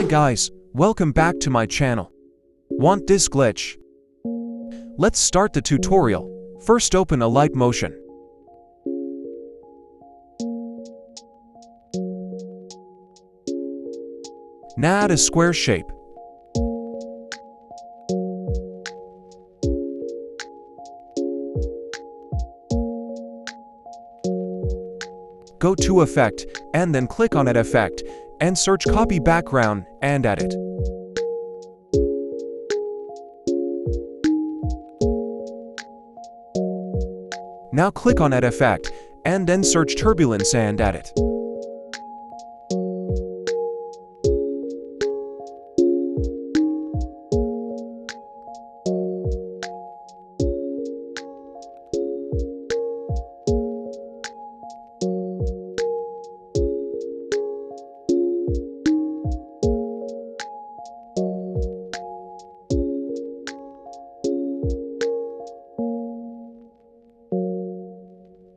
guys, welcome back to my channel. Want this glitch? Let's start the tutorial. First open Alight Motion. Now add a square shape. Go to Effect, and then click on Add Effect, and search Copy Background, and add it. Now click on Add Effect, and then search Turbulence and add it.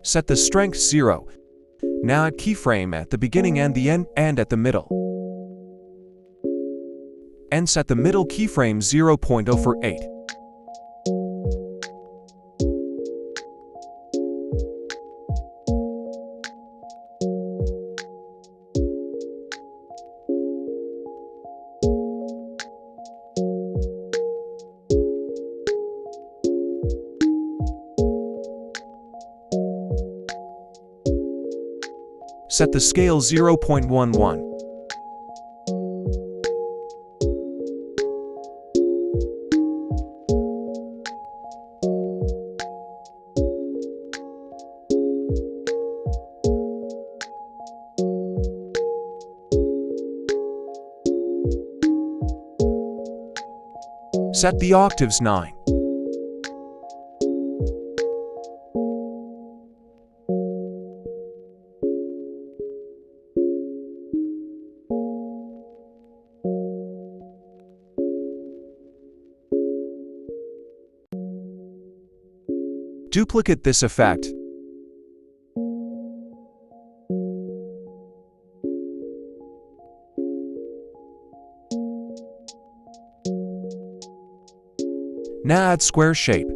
Set the strength 0. Now add keyframe at the beginning and the end and at the middle. And set the middle keyframe 0.048. Set the scale 0.11. Set the octaves 9. Duplicate this effect. Now add square shape.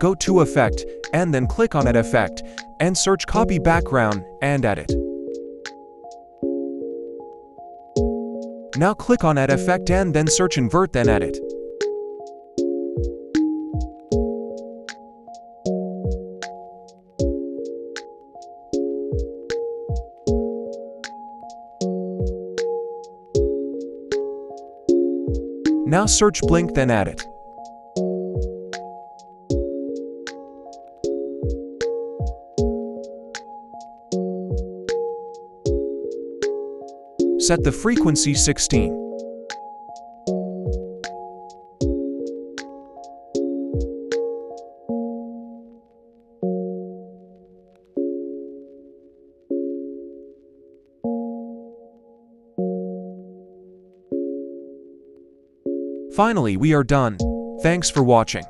Go to Effect, and then click on Add Effect, and search Copy Background, and add it. Now click on Add Effect and then search Invert, then add it. Now search Blink, then add it. Set the frequency 16. Finally, we are done. Thanks for watching.